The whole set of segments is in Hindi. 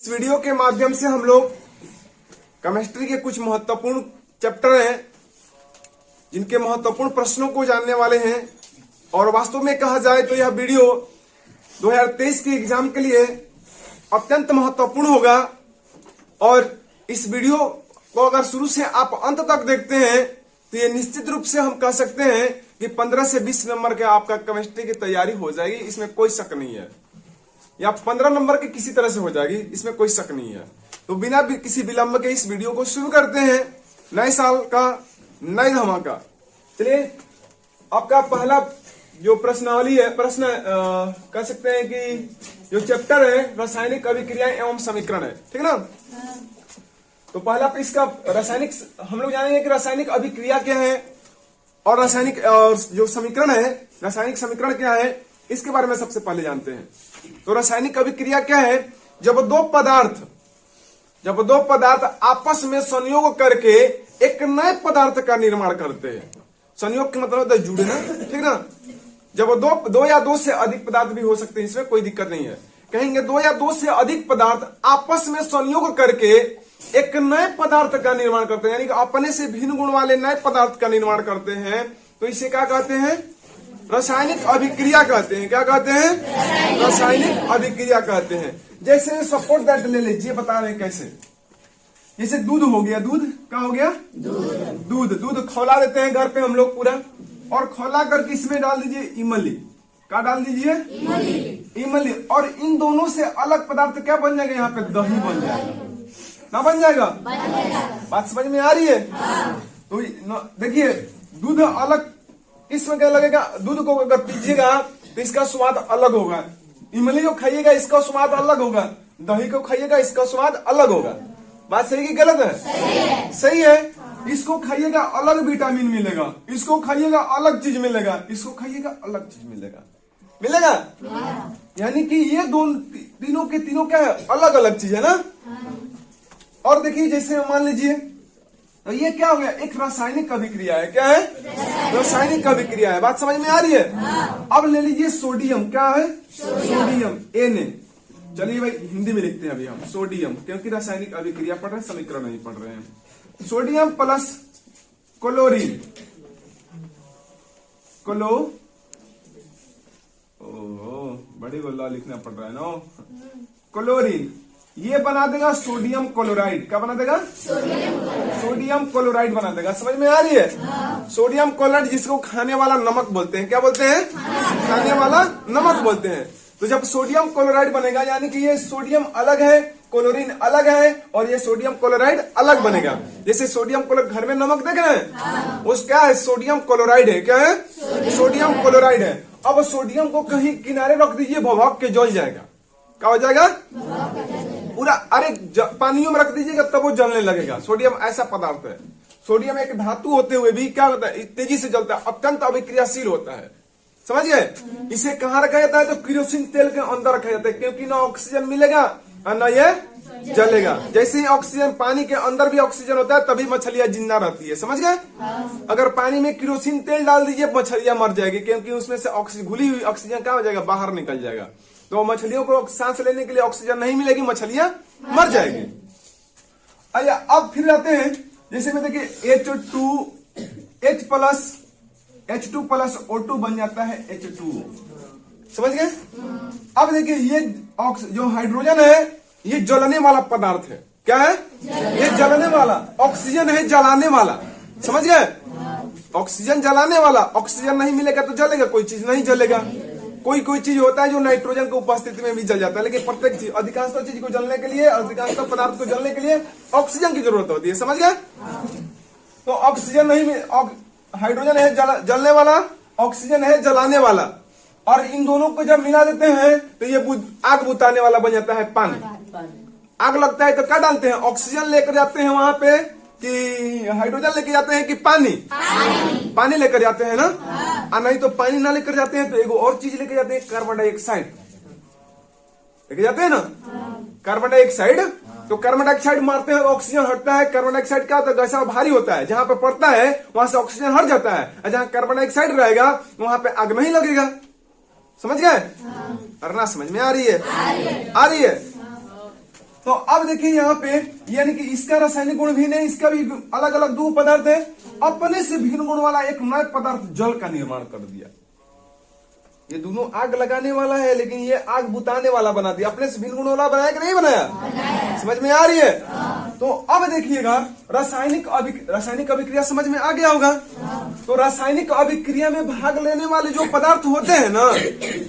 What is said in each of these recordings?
इस वीडियो के माध्यम से हम लोग केमिस्ट्री के कुछ महत्वपूर्ण चैप्टर हैं जिनके महत्वपूर्ण प्रश्नों को जानने वाले हैं। और वास्तव में कहा जाए तो यह वीडियो 2023 के एग्जाम के लिए अत्यंत महत्वपूर्ण होगा। और इस वीडियो को अगर शुरू से आप अंत तक देखते हैं तो ये निश्चित रूप से हम कह सकते हैं कि 15 से 20 नंबर के आपका केमिस्ट्री की तैयारी हो जाएगी, इसमें कोई शक नहीं है। या 15 नंबर की किसी तरह से हो जाएगी, इसमें कोई शक नहीं है। तो बिना किसी विलंब के इस वीडियो को शुरू करते हैं। नए साल का नए धमाका। चलिए, आपका पहला जो प्रश्नावली है, प्रश्न कह सकते हैं कि जो चैप्टर है रासायनिक अभिक्रियाएं एवं समीकरण है, ठीक ना। तो पहला इसका रासायनिक, हम लोग जानेंगे कि रासायनिक अभिक्रिया क्या है और रासायनिक जो समीकरण है, रासायनिक समीकरण क्या है, इसके बारे में सबसे पहले जानते हैं। तो रासायनिक अभिक्रिया क्या है? जब दो पदार्थ आपस में संयोग करके एक नए पदार्थ का निर्माण करते हैं। संयोग का मतलब होता है जुड़ना, ठीक ना। जब दो या दो से अधिक पदार्थ भी हो सकते हैं, इसमें कोई दिक्कत नहीं है। कहेंगे दो या दो से अधिक पदार्थ आपस में संयोग करके एक नए पदार्थ का निर्माण करते हैं, यानी कि अपने से भिन्न गुण वाले नए पदार्थ का निर्माण करते हैं। तो इसे क्या कहते हैं? रासायनिक अभिक्रिया कहते हैं। क्या कहते हैं? रासायनिक अभिक्रिया कहते हैं। जैसे सपोर्ट दैट ले लीजिए, बता रहे हैं कैसे। जैसे दूध हो गया, दूध क्या हो गया? दूध खौला देते हैं घर पे हम लोग पूरा, और खौला करके इसमें डाल दीजिए इमली। क्या डाल दीजिए? इमली। और इन दोनों से अलग पदार्थ क्या बन जाएगा? यहाँ पे दही बन जाएगा। ना बन जाएगा? बात समझ में आ रही है? तो देखिए, दूध अलग इसमें क्या लगेगा? दूध को अगर पीजिएगा तो इसका स्वाद अलग होगा, इमली को खाइएगा इसका स्वाद अलग होगा, दही को खाइएगा इसका स्वाद अलग होगा। बात सही कि गलत है? सही है। इसको खाइएगा अलग विटामिन मिलेगा, इसको खाइएगा अलग चीज मिलेगा, इसको खाइएगा अलग चीज मिलेगा। यानी कि ये तीनों के तीनों क्या है? अलग अलग चीज है ना। और देखिए, जैसे मान लीजिए, तो ये क्या हो गया? एक रासायनिक अभिक्रिया है। क्या है? रासायनिक अभिक्रिया है। बात समझ में आ रही है? अब ले लीजिए सोडियम। क्या है? Sodium Na। चलिए भाई, हिंदी में लिखते हैं अभी हम सोडियम, क्योंकि रासायनिक अभिक्रिया पढ़ रहे हैं, समीकरण नहीं पढ़ रहे हैं। सोडियम प्लस क्लोरीन, बड़ी गोल्ला लिखना पड़ रहा है ना। क्लोरीन ये बना देगा सोडियम क्लोराइड। क्या बना देगा? सोडियम क्लोराइड बना देगा। समझ में आ रही है? सोडियम क्लोराइड, जिसको खाने वाला नमक बोलते हैं। क्या बोलते हैं? खाने वाला नमक बोलते हैं। तो जब सोडियम क्लोराइड बनेगा, यानी कि ये सोडियम अलग है, क्लोरीन अलग है, और ये सोडियम क्लोराइड अलग बनेगा। जैसे सोडियम क्लोराइड, घर में नमक देख रहे हैं, उस क्या है? सोडियम क्लोराइड है। क्या है? सोडियम क्लोराइड है। अब सोडियम को कहीं किनारे रख दीजिए, भभक के जल जाएगा। क्या हो जाएगा? पूरा। अरे पानियों में रख दीजिएगा तब वो जलने लगेगा। सोडियम ऐसा पदार्थ है। सोडियम एक धातु होते हुए भी क्या होता है? तेजी से जलता है, अत्यंत अभिक्रियाशील होता है। समझ गए? इसे कहाँ रखा जाता है? तो केरोसिन तेल के अंदर रखा जाता है, क्योंकि ना ऑक्सीजन मिलेगा और ना ये जलेगा। जैसे ही ऑक्सीजन, पानी के अंदर भी ऑक्सीजन होता है, तभी मछलियां जिंदा रहती है। समझ गए? अगर पानी में केरोसिन तेल डाल दीजिए, मछलियां मर जाएगी, क्योंकि उसमें से घुली हुई ऑक्सीजन क्या हो जाएगा? बाहर निकल जाएगा। तो मछलियों को सांस लेने के लिए ऑक्सीजन नहीं मिलेगी, मछलियां मर जाएगी। आइए अब फिर आते हैं, जैसे में देखिए H2 प्लस O2 बन जाता है H2O। समझ गए? अब देखिए, ये जो हाइड्रोजन है, ये जलने वाला पदार्थ है। क्या है? ये जलने वाला। ऑक्सीजन है जलाने वाला। समझ गए? ऑक्सीजन जलाने वाला। ऑक्सीजन नहीं मिलेगा तो जलेगा, कोई चीज नहीं जलेगा। कोई चीज होता है जो नाइट्रोजन की उपस्थिति में भी जल जाता है, लेकिन प्रत्येक चीज, अधिकांश चीज को जलने के लिए, अधिकांश पदार्थ को जलने के लिए ऑक्सीजन की जरूरत होती है। समझ गए? तो ऑक्सीजन नहीं, हाइड्रोजन है जलने वाला, ऑक्सीजन है जलाने वाला, और इन दोनों को जब मिला देते हैं तो ये आग बुताने वाला बन जाता है पानी। आग लगता है तो क्या डालते हैं? ऑक्सीजन लेकर जाते हैं वहां पे, कि हाइड्रोजन लेकर जाते हैं कि पानी लेकर जाते हैं ना। और नहीं तो पानी ना लेकर जाते हैं तो एक और चीज लेकर जाते हैं, कार्बन डाइऑक्साइड लेकर जाते हैं ना। कार्बन डाइऑक्साइड, तो कार्बन डाइऑक्साइड मारते हैं, ऑक्सीजन हटता है। कार्बन डाइऑक्साइड क्या होता है? गैस भारी होता है, जहां पे पड़ता है वहां से ऑक्सीजन हट जाता है, और जहां कार्बन डाइऑक्साइड रहेगा वहां पे आग नहीं लगेगा। समझ गए? अरे ना समझ में आ रही है? आ रही है। तो अब देखिए यहाँ पे, यानी कि इसका रासायनिक गुण भिन्न है, इसका भी अलग अलग दो पदार्थ है, अपने से भिन्न गुण वाला एक नया पदार्थ जल का निर्माण कर दिया। ये दोनों आग लगाने वाला है, लेकिन ये आग बुताने वाला बना दिया। अपने से भिन्न गुण वाला बनाया कि नहीं बनाया? समझ में आ रही है? तो अब देखिएगा, रासायनिक अभिक्रिया समझ में आ गया होगा। तो रासायनिक अभिक्रिया में भाग लेने वाले जो पदार्थ होते हैं ना,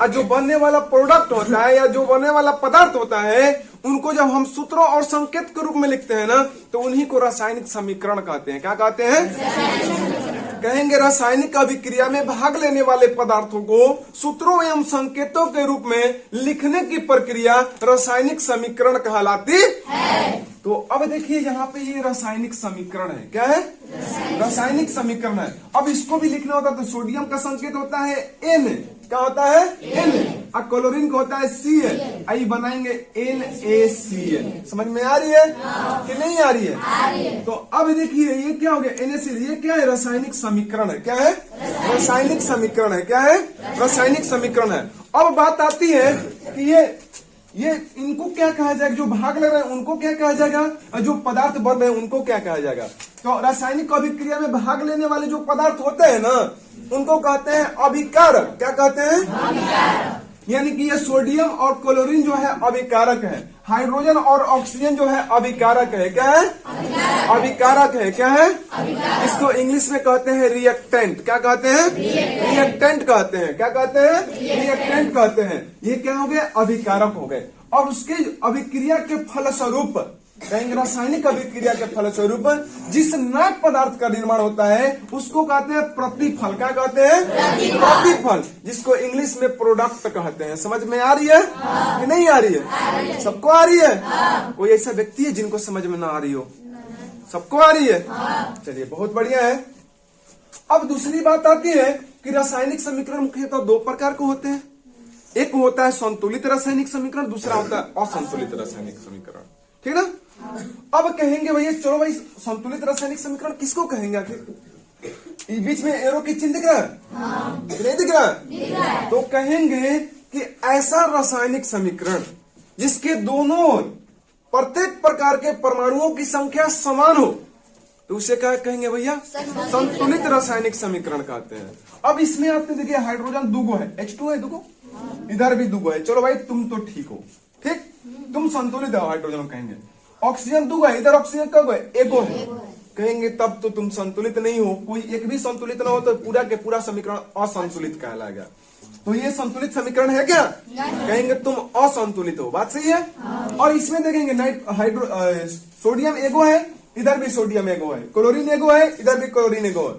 और जो बनने वाला प्रोडक्ट होता है या जो बनने वाला पदार्थ होता है, उनको जब हम सूत्रों और संकेत के रूप में लिखते हैं ना, तो उन्हीं को रासायनिक समीकरण कहते हैं। क्या कहते हैं? कहेंगे रासायनिक अभिक्रिया में भाग लेने वाले पदार्थों को सूत्रों एवं संकेतों के रूप में लिखने की प्रक्रिया रासायनिक समीकरण कहलाती है। तो अब देखिए यहाँ पे ये रासायनिक समीकरण है। क्या है? रासायनिक समीकरण है। अब इसको भी लिखना होता है तो सोडियम का संकेत होता है N। क्या होता है? N। और क्लोरीन का होता है Cl। आई बनाएंगे NaCl। समझ में आ रही है कि नहीं आ रही है? तो अब देखिए ये क्या हो गया? NaCl। ये क्या है? रासायनिक समीकरण है। क्या है? रासायनिक समीकरण है। क्या है? रासायनिक समीकरण है। अब बात आती है कि ये इनको क्या कहा जाएगा? जो भाग ले रहे हैं उनको क्या कहा जाएगा? और जो पदार्थ बन रहे हैं उनको क्या कहा जाएगा? तो रासायनिक अभिक्रिया में भाग लेने वाले जो पदार्थ होते हैं ना, उनको कहते हैं अभिकारक। क्या कहते हैं? अभिकारक। यानी कि ये सोडियम और क्लोरीन जो है अभिकारक है, हाइड्रोजन और ऑक्सीजन जो है अभिकारक है। क्या है? अभिकारक है। क्या है? इसको इंग्लिश में कहते हैं रिएक्टेंट। क्या कहते हैं? रिएक्टेंट कहते हैं। क्या कहते हैं? रिएक्टेंट कहते हैं। ये क्या हो गए? अभिकारक हो गए। और उसके अभिक्रिया के फलस्वरूप, कहेंगे रासायनिक अभिक्रिया के फलस्वरूप जिस नए पदार्थ का निर्माण होता है उसको कहते हैं प्रतिफल। क्या कहते हैं? प्रतिफल, जिसको इंग्लिश में प्रोडक्ट कहते हैं। समझ में आ रही है कि नहीं आ रही है? सबको आ रही है? कोई ऐसा व्यक्ति है जिनको समझ में ना आ रही हो? सबको आ रही है? चलिए, बहुत बढ़िया है। अब दूसरी बात आती है कि रासायनिक समीकरण मुख्यतः दो प्रकार के होते हैं। एक होता है संतुलित रासायनिक समीकरण, दूसरा होता है असंतुलित रासायनिक समीकरण। ठीक ना? अब कहेंगे भैया, चलो भाई, संतुलित रासायनिक समीकरण किसको कहेंगे आखिर? बीच में एरो की चिन्ह दिख रहा है? नहीं दिख रहा? तो कहेंगे कि ऐसा रासायनिक समीकरण जिसके दोनों प्रत्येक प्रकार के परमाणुओं की संख्या समान हो, तो उसे क्या कहेंगे भैया? संतुलित रासायनिक समीकरण कहते हैं। अब इसमें आपने देखिए, हाइड्रोजन दुगो है, H2 है दुगो, इधर भी दुगो है। चलो भाई, तुम तो ठीक हो, ठीक, तुम संतुलित हो, हाइड्रोजन कहेंगे। ऑक्सीजन दुगो है, इधर ऑक्सीजन कब है? एगो है, कहेंगे तब तो तुम संतुलित नहीं हो। कोई एक भी संतुलित ना हो तो पूरा के पूरा समीकरण असंतुलित कहलाएगा। तो ये संतुलित समीकरण है क्या? कहेंगे तुम असंतुलित हो। बात सही है? और इसमें देखेंगे सोडियम एगो है, इधर भी सोडियम एगो है, क्लोरीन एगो है, इधर भी क्लोरीन एगो है,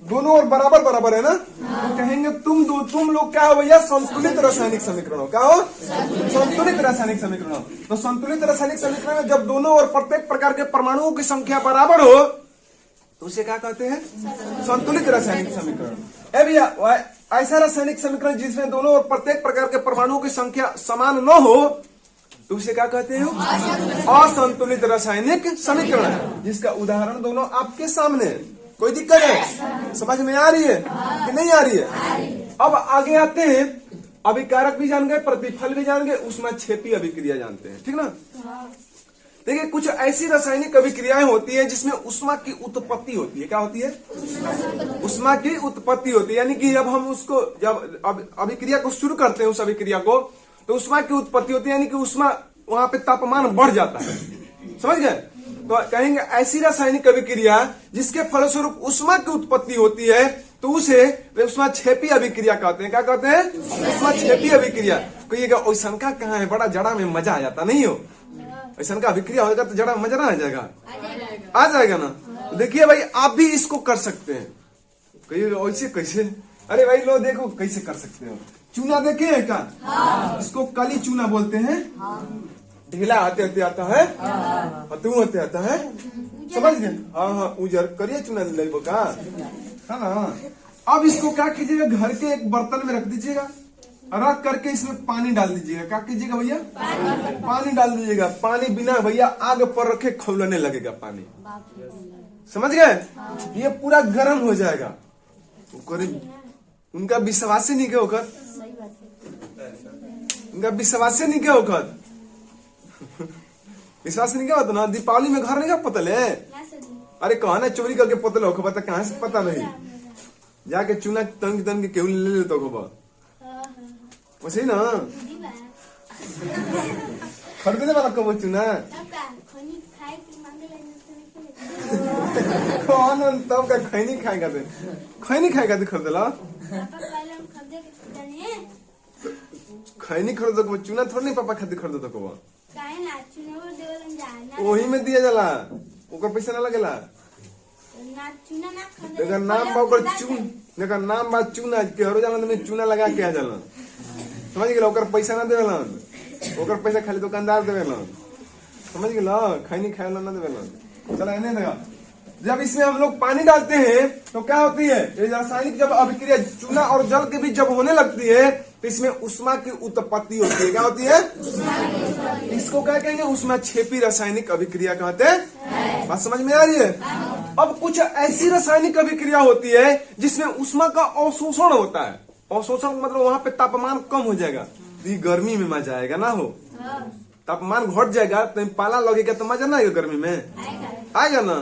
दोनों और बराबर बराबर है ना। तो कहेंगे तुम लोग क्या हो भैया? संतुलित रासायनिक समीकरण हो। क्या हो? संतुलित रासायनिक समीकरण हो। तो संतुलित रासायनिक समीकरण में जब दोनों और प्रत्येक प्रकार के परमाणुओं की संख्या बराबर हो तो उसे क्या कहते हैं? संतुलित रासायनिक समीकरण। भैया, ऐसा रासायनिक समीकरण जिसमें दोनों और प्रत्येक प्रकार के परमाणुओं की संख्या समान न हो तो उसे क्या कहते हैं? असंतुलित रासायनिक समीकरण, जिसका उदाहरण दोनों आपके सामने है। कोई दिक्कत है? समझ में आ रही है कि नहीं आ रही है? अब आगे आते हैं, अभिकारक भी जान गए, प्रतिफल भी जान गए, ऊष्माक्षेपी अभिक्रिया जानते हैं। ठीक ना? देखिए, कुछ ऐसी रासायनिक अभिक्रियाएं होती है जिसमें ऊष्मा की उत्पत्ति होती है। क्या होती है? ऊष्मा की उत्पत्ति होती है। यानी कि जब हम उसको जब अभिक्रिया को शुरू करते हैं, उस अभिक्रिया को, तो ऊष्मा की उत्पत्ति होती है। यानी कि ऊष्मा, वहां पे तापमान बढ़ जाता है। समझ गए? तो कहेंगे ऐसी रासायनिक अभिक्रिया जिसके फलस्वरूप ऊष्मा की उत्पत्ति होती है तो उसे ऊष्माक्षेपी अभिक्रिया कहते हैं। क्या कहते हैं? ऊष्माक्षेपी अभिक्रिया। कहिएगा ऐसा का कहाँ है? बड़ा जड़ा में मजा आ जाता नहीं हो? ऐसा का अभिक्रिया होगा तो जड़ा मजा ना आ जाएगा? आ जाएगा ना? तो देखिए भाई, आप भी इसको कर सकते हैं। कहिएगा ऐसे कैसे? अरे भाई लो, देखो कैसे कर सकते हो। चूना देखे क्या? इसको काली चूना बोलते हैं। ढीला आते आते आता है, तू आते आता है। समझ गए? हाँ, उजर करिए चुना लेबो का, है ना? अब इसको क्या कीजिएगा? घर के एक बर्तन में रख दीजिएगा, रख करके इसमें पानी डाल दीजिएगा। क्या कीजिएगा भैया? पानी डाल दीजिएगा। पानी बिना भैया आग पर रखे खौलने लगेगा पानी। समझ गए? ये पूरा गर्म हो जाएगा। उनका विश्वास ही नहीं क्या होकर, उनका विश्वास ही नहीं क्या होकर। विश्वास नहीं क्या होता ना, दीपावली में घर नहीं का पतल है। अरे कहा ना चोरी करके पतल हो खबर, कहाँ से पता नहीं, जाके चूना तन तन के केहू ले लेते खबर वैसे ना खरीदने वाला कब चूना कौन तब का खैनी खाएगा थे, खैनी खाएगा थे खरीदेला, खैनी खरीदो को चूना थोड़ा नहीं पापा खातिर खरीदो तो को वही में दिया जाला, ओकर पैसा ना लगेला। देखा नाम बा ओकर चून, देखा नाम बा चूना के हरो जाला में चूना लगा के आ जाला, समझ गेला, ओकर पैसा ना देवेलन, ओकर पैसा खाली दुकानदार देवेलन, समझ गेला, खैनी खाएला ना देवेलन। चला इन्हें देखा, जब इसमें हम लोग पानी डालते हैं तो क्या होती है, ये रासायनिक जब अभिक्रिया चूना और जल के बीच जब होने लगती है तो इसमें उष्मा की उत्पत्ति होती है। क्या होती है? इसको क्या कहेंगे? उष्मा क्षेपी रासायनिक अभिक्रिया कहते हैं। बात समझ में आ रही है? अब कुछ ऐसी रासायनिक अभिक्रिया होती है जिसमें उष्मा का अवशोषण होता है। अवशोषण मतलब वहां पे तापमान कम हो जाएगा तो ये गर्मी में मजा आएगा ना, हो तापमान घट जाएगा तो पाला लगेगा तो मजा ना आएगा, गर्मी में आएगा ना।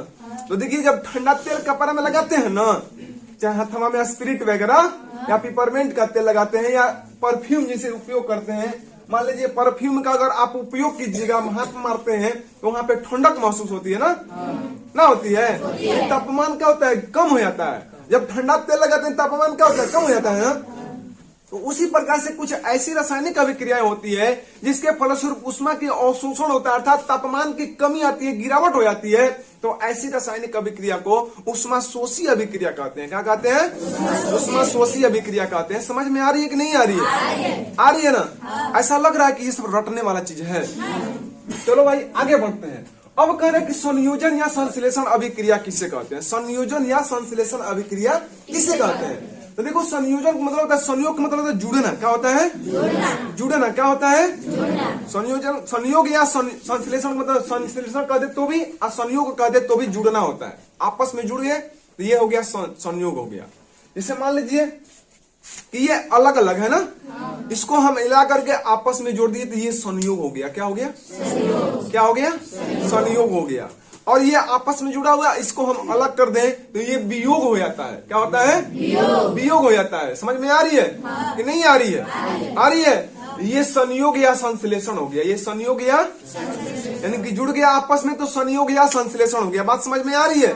तो देखिए जब ठंडा तेल कपड़ा में लगाते हैं ना, चाहे हथवा में स्पिरिट वगैरह या पिपरमेंट का तेल लगाते हैं या परफ्यूम जैसे उपयोग करते हैं, मान लीजिए परफ्यूम का अगर आप उपयोग कीजिएगा, हाथ मारते हैं तो वहां पे ठंडक महसूस होती है ना होती है। तापमान क्या होता है? कम हो जाता है। जब ठंडा तेल लगाते हैं तापमान क्या होता है? कम हो जाता है। तो उसी प्रकार से कुछ ऐसी रासायनिक अभिक्रियाएं होती है जिसके फलस्वरूप उष्मा की अवशोषण होता है, अर्थात तापमान की कमी आती है, गिरावट हो जाती है। तो ऐसी रासायनिक अभिक्रिया को उष्मा शोषी अभिक्रिया कहते हैं। क्या कहते हैं? उष्मा शोषी अभिक्रिया कहते हैं। समझ में आ रही है कि नहीं आ रही है? आ रही है ना? ऐसा लग रहा है कि ये सब रटने वाला चीज है। चलो भाई आगे बढ़ते हैं। अब कह रहे हैं कि संयोजन या संश्लेषण अभिक्रिया किसे कहते हैं? संयोजन या संश्लेषण अभिक्रिया किसे कहते हैं? तो देखो संयोजन का मतलब होता है, संयोग का मतलब होता है जुड़ना। क्या होता है? जुड़ना। क्या होता है? संयोजन, संयोग या संश्लेषण मतलब संश्लेषण कह दे तो भी और संयोग कह दे तो भी जुड़ना होता है। आपस में जुड़ गए तो ये हो गया संयोग हो गया। जैसे मान लीजिए कि ये अलग अलग है ना, इसको हम मिला करके आपस में जोड़ दिए तो ये संयोग हो गया। क्या हो गया? क्या हो गया? संयोग हो गया। और ये आपस में जुड़ा हुआ, इसको हम अलग कर दें तो ये वियोग हो जाता है। क्या होता है? वियोग हो जाता है। समझ में आ रही है कि नहीं आ रही है? आ रही है। ये संयोग या संश्लेषण हो गया। ये संयोग या यानी कि जुड़ गया आपस में तो संयोग या संश्लेषण हो गया। बात समझ में आ रही है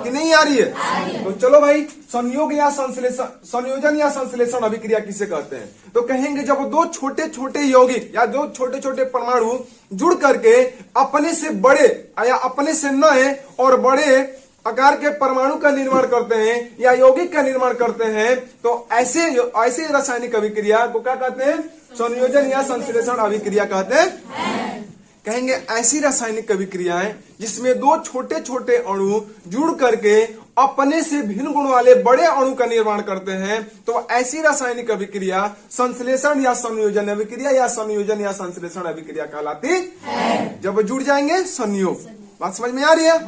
कि नहीं आ रही है? तो चलो भाई, संयोग या संश्लेषण, संयोजन या संश्लेषण अभिक्रिया किसे कहते हैं? तो कहेंगे जब दो छोटे छोटे यौगिक या दो छोटे छोटे परमाणु जुड़ करके अपने से बड़े या अपने से नए और बड़े आकार के परमाणु का निर्माण करते हैं या यौगिक का निर्माण करते हैं, तो ऐसे रासायनिक अभिक्रिया को क्या कहते हैं? संयोजन या संश्लेषण अभिक्रिया कहते हैं। कहेंगे ऐसी रासायनिक अभिक्रियाएं जिसमें दो छोटे छोटे अणु जुड़ करके अपने से भिन्न गुण वाले बड़े अणु का निर्माण करते हैं, तो ऐसी रासायनिक अभिक्रिया संश्लेषण या संयोजन अभिक्रिया या संयोजन या संश्लेषण अभिक्रिया कहलाती है। जब जुड़ जाएंगे संयोग। बात समझ में आ रही है?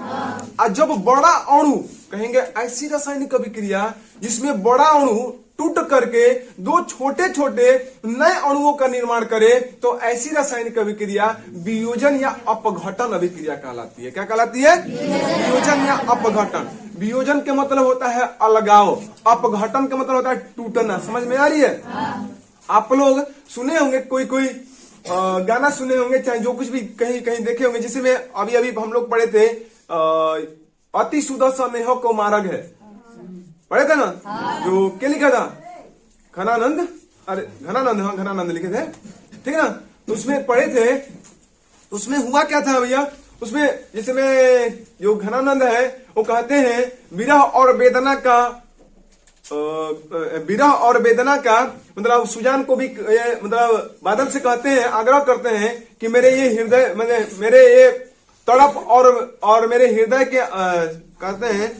और जब बड़ा अणु, कहेंगे ऐसी रासायनिक अभिक्रिया जिसमें बड़ा अणु टूट करके दो छोटे छोटे नए अणुओं का निर्माण करे, तो ऐसी रासायनिक अभिक्रिया वियोजन या अपघटन अभिक्रिया कहलाती है। क्या कहलाती है? वियोजन या अपघटन। वियोजन के मतलब होता है अलगाव, अपघटन का मतलब होता है टूटना। समझ में आ रही है? आप लोग सुने होंगे, कोई गाना सुने होंगे, चाहे जो कुछ भी कहीं कहीं देखे होंगे, जिसे में अभी हम लोग पढ़े थे, अति सुदर्शन स्नेह को मार्ग है, पढ़े थे ना? जो क्या लिखा था? घनानंद, अरे घनानंद, हाँ घनानंद लिखे थे, ठीक है ना? तो उसमें पढ़े थे, तो उसमें हुआ क्या था भैया? उसमें जैसे में जो घनानंद है वो कहते हैं विरह और वेदना का मतलब सुजान को भी मतलब बादल से कहते हैं, आग्रह करते हैं कि मेरे ये हृदय, मेरे ये तड़प और मेरे हृदय के कहते हैं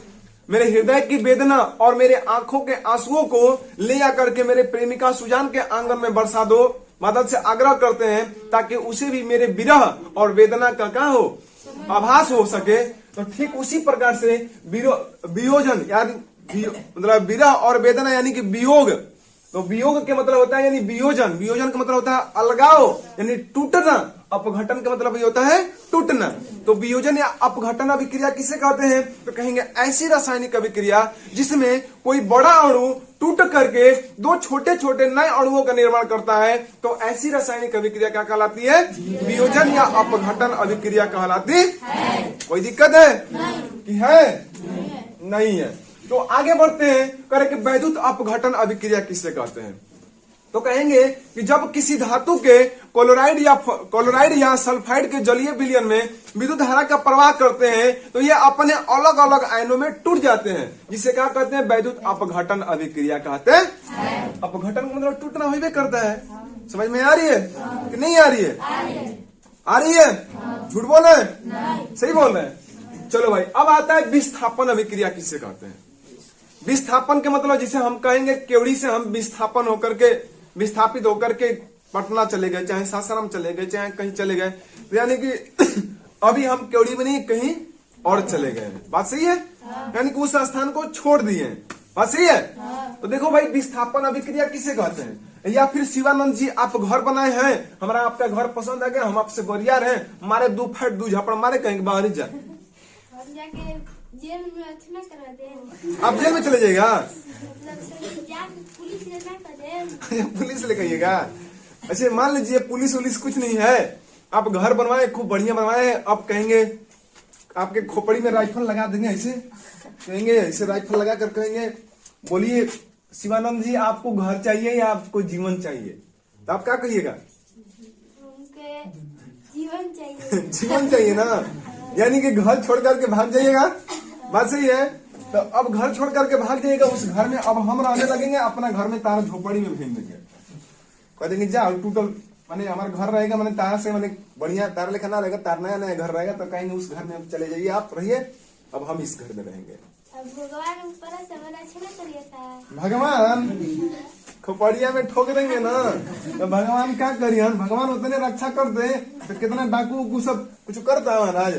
मेरे हृदय की वेदना और मेरे आंखों के आंसुओं को ले आकर के मेरे प्रेमिका सुजान के आंगन में बरसा दो। बादल से आग्रह करते हैं ताकि उसे भी मेरे विरह और वेदना का क्या हो, आभास हो सके। तो ठीक उसी प्रकार से वियोजन यानी मतलब विरह और वेदना यानी कि वियोग, तो वियोग के मतलब होता है यानी वियोजन, वियोजन का मतलब होता है अलगाव यानी टूटना, अपघटन का मतलब ये होता है टूटना। तो वियोजन या अपघटन अभिक्रिया किसे कहते हैं? तो कहेंगे ऐसी रासायनिक अभिक्रिया जिसमें कोई बड़ा अणु टूट करके दो छोटे छोटे नए अणुओं का निर्माण करता है, तो ऐसी रासायनिक अभिक्रिया क्या कहलाती है? वियोजन या अपघटन अभिक्रिया कहलाती है। कोई दिक्कत है कि है? नहीं है। तो आगे बढ़ते हैं, करें कि वैद्युत अपघटन अभिक्रिया किससे कहते हैं? तो कहेंगे कि जब किसी धातु के क्लोराइड या सल्फाइड के जलीय विलयन में विद्युत धारा का प्रवाह करते हैं तो ये अपने अलग अलग आयनों में टूट जाते हैं, जिसे क्या कहते हैं? वैद्युत अपघटन अभिक्रिया कहते हैं। अपघटन का मतलब टूटना हो भी करता है। समझ में आ रही है कि नहीं आ रही है? आ रही है। झूठ बोल रहे हैं? सही बोल रहे हैं। चलो भाई, अब आता है विस्थापन अभिक्रिया किससे कहते हैं? विस्थापन के मतलब जिसे हम कहेंगे केवड़ी से हम विस्थापन होकर के विस्थापित होकर के पटना चले गए, चाहे सासाराम चले गए, चाहे कहीं चले गए, तो यानी कि अभी हम केवड़ी में नहीं कहीं और चले गए। बात सही है? यानी कि उस स्थान को छोड़ दिए। बात सही है? तो देखो भाई, विस्थापन अभिक्रिया किसे कहते हैं? या फिर शिवानंद जी आप घर बनाए हैं, हमारा आपका घर पसंद आ गया, हम आपसे बरियार हैं, हमारे 2 फट 2 झापड़ मारे, कहीं बाहर ही जाए, जेल में अच्छा करा दे। आप जेल में चले जाएगा? पुलिस लेकर पुलिस लेकर आइएगा? अच्छा, मान लीजिए पुलिस वुलिस कुछ नहीं है, आप घर बनवाए, खूब बढ़िया बनवाए, अब कहेंगे आपके खोपड़ी में राइफल लगा देंगे, ऐसे कहेंगे, ऐसे राइफल लगा कर कहेंगे बोलिए शिवानंद जी आपको घर चाहिए या आपको जीवन चाहिए? तो आप क्या कहिएगा? जीवन चाहिए। जीवन चाहिए ना, यानी कि घर छोड़ करके भाग जाइएगा। बात सही है? तो अब घर छोड़ करके भाग जाइएगा, उस घर में अब हम रहने लगेंगे, अपना घर में तार झोपड़ी में भेज देंगे, कह देंगे जा टूटल, माने हमारा घर रहेगा, माने तार से माने बढ़िया तार लेखा ना रहेगा, तार नया नया घर रहेगा, तो कहेंगे उस घर में चले जाइए, आप रहिए, अब हम इस घर में रहेंगे। भगवान ऊपर से अच्छा ना करिए था। भगवान खोपड़िया में ठोक देंगे ना, तो भगवान क्या करिए? भगवान उतने रक्षा कर दे तो कितना डाकू उकू सब कुछ करता है महाराज,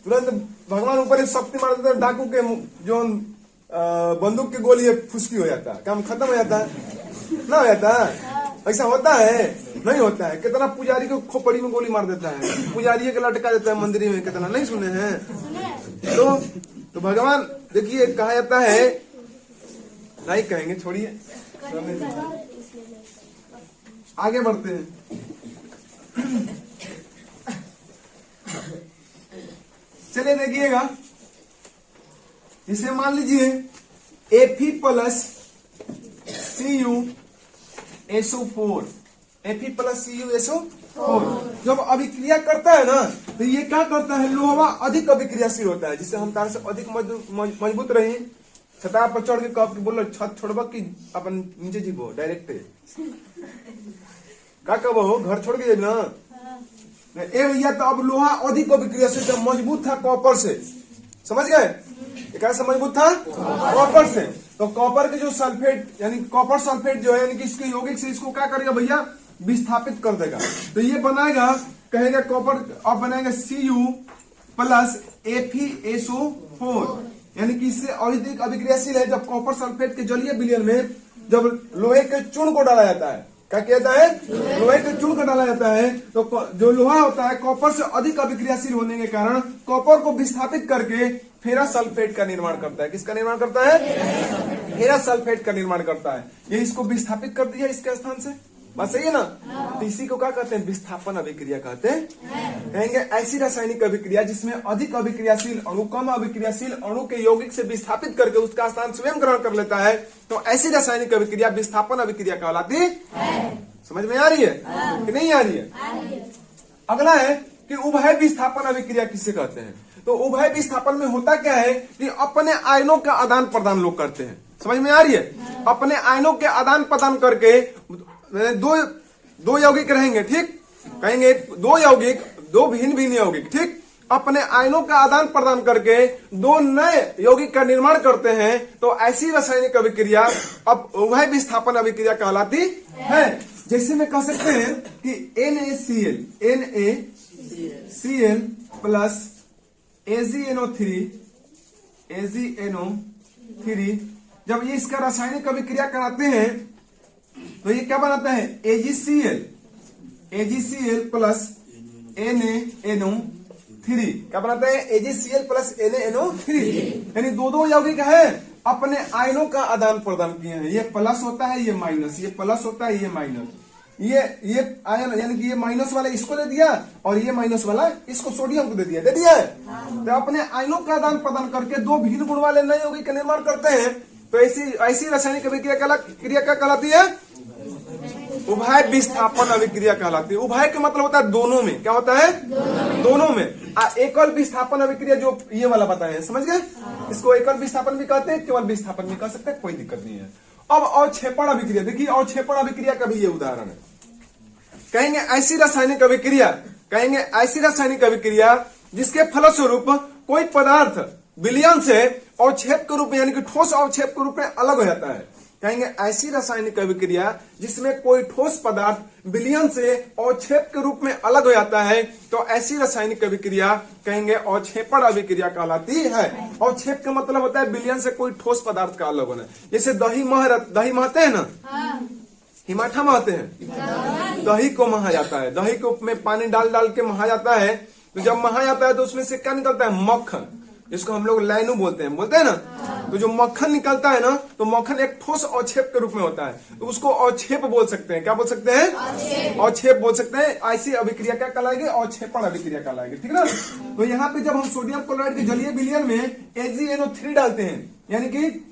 तुरंत भगवान ऊपर शक्ति मार देते, डाकू के जो बंदूक की गोली फुसकी हो जाता है, काम खत्म हो जाता है, ना हो जाता है? ऐसा होता है? नहीं होता है। कितना पुजारी को खोपड़ी में गोली मार देता है, पुजारी के लटका देता है मंदिर में, कितना नहीं सुने हैं? तो भगवान देखिए कहा जाता है, नहीं कहेंगे, छोड़िए, आगे बढ़ते हैं। चलिए देखिएगा, इसे मान लीजिए Fe plus CuSO4, Fe plus CuSO4 जब अभिक्रिया करता है ना, तो ये क्या करता है? लोहा अधिक अभिक्रियाशील होता है, जिससे हम तार से अधिक मजबूत रहे। छता पर चढ़ के कब बोलो छत छोड़बा की अपन नीचे जीबो डायरेक्ट का कब हो घर छोड़ के ना ए भैया। तो अब लोहा अधिक अभिक्रियाशील से मजबूत था कॉपर से, समझ गए? कैसे मजबूत था? कॉपर से। तो कॉपर के जो सल्फेट यानी कॉपर सल्फेट जो है, यानी कि इसके यौगिक से इसको क्या करेगा भैया? विस्थापित कर देगा। तो ये बनाएगा, कहेगा कॉपर, अब बनाएगा Cu प्लस FeSO4, यानी कि इससे अधिक अभिक्रियाशील है। जब कॉपर सल्फेट के जलीय विलयन में जब लोहे के चूर्ण को डाला जाता है, क्या कहता है? लोहे के चूर्ण को डाला जाता है, तो जो लोहा होता है कॉपर से अधिक अभिक्रियाशील होने के कारण कॉपर को विस्थापित करके फेरस सल्फेट का निर्माण करता है। किसका निर्माण करता है? फेरस सल्फेट का निर्माण करता है। ये इसको विस्थापित कर दिया इसके स्थान से। बात सही है ना? तो इसी को क्या कहते हैं? विस्थापन अभिक्रिया कहते हैं। कहेंगे ऐसी रासायनिक अभिक्रिया जिसमें अधिक अभिक्रियाशील अणु कम अभिक्रियाशील अणु के यौगिक से विस्थापित करके उसका स्थान स्वयं ग्रहण कर लेता है, तो ऐसी रासायनिक अभिक्रिया विस्थापन अभिक्रिया कहलाती है। समझ में आ रही है कि नहीं आ रही है? अगला है कि उभय विस्थापन अभिक्रिया किसे कहते हैं? तो उभय विस्थापन में होता क्या है कि अपने आयनों का आदान प्रदान लोग करते हैं। समझ में आ रही है? अपने आयनों के आदान प्रदान करके दो यौगिक रहेंगे, ठीक? कहेंगे दो भिन्न भिन्न यौगिक, ठीक? अपने आयनों का आदान प्रदान करके दो नए यौगिक का निर्माण करते हैं, तो ऐसी रासायनिक अभिक्रिया अब उभय विस्थापन अभिक्रिया कहलाती है। जैसे में कह सकते हैं कि NaCl प्लस AgNO3 जब ये इसका रासायनिक अभिक्रिया कराते हैं तो ये क्या बनाता है? AgCl प्लस NaNO3 क्या बनाते हैं AgCl प्लस NaNO3 यानी दो यौगिक है अपने आयनों का आदान प्रदान किए हैं। ये प्लस होता है ये माइनस, ये प्लस होता है ये माइनस, ये आयन यानी कि ये माइनस वाला इसको दे दिया और ये माइनस वाला इसको सोडियम को दे दिया तो अपने आयनों का आदान प्रदान करके दो भिन्न गुण वाले नए यौगिक का निर्माण करते हैं। तो ऐसी रासायनिक अभिक्रिया क्या कहलाती है? उभय विस्थापन अभिक्रिया कहलाती है। उभय का मतलब होता है दोनों में, क्या होता है? दोनों में। एकल विस्थापन अभिक्रिया जो ये वाला बताए हैं, समझ गए? इसको एकल विस्थापन भी कहते हैं, केवल विस्थापन भी कह सकते हैं, कोई दिक्कत नहीं है। अब अवक्षेपण अभिक्रिया देखिए, अवक्षेपण अभिक्रिया का भी ये उदाहरण है। कहेंगे ऐसी रासायनिक अभिक्रिया जिसके फलस्वरूप कोई पदार्थ विलयन से अवक्षेप के रूप में यानी कि ठोस अवक्षेप के रूप में अलग हो जाता है। कहेंगे ऐसी रासायनिक अभिक्रिया जिसमें कोई ठोस पदार्थ विलयन से अवक्षेप के रूप में अलग हो जाता है, तो ऐसी रासायनिक अभिक्रिया कहेंगे अवक्षेपण अभिक्रिया कहलाती है। अवक्षेप का मतलब होता है विलयन से कोई ठोस पदार्थ का अलग होना। जैसे दही महते हैं ना, हिमाठा महते हैं, दही को महा जाता है, दही को में पानी डाल के महा जाता है। तो जब महा जाता है तो उसमें से क्या निकलता है? मक्खन, जिसको हम लोग लैनू बोलते हैं ना। तो जो मक्खन निकलता है ना, तो मक्खन एक ठोस अवक्षेप के रूप में होता है, तो उसको अवक्षेप बोल सकते हैं। क्या बोल सकते हैं? अवक्षेप बोल सकते हैं। ऐसी अभिक्रिया क्या कहलाएगी? अवक्षेपण अभिक्रिया कहलाएगी, ठीक ना। तो यहाँ पे जब हम सोडियम क्लोराइड के जलीय विलयन में AgNO3 डालते हैं, यानी कि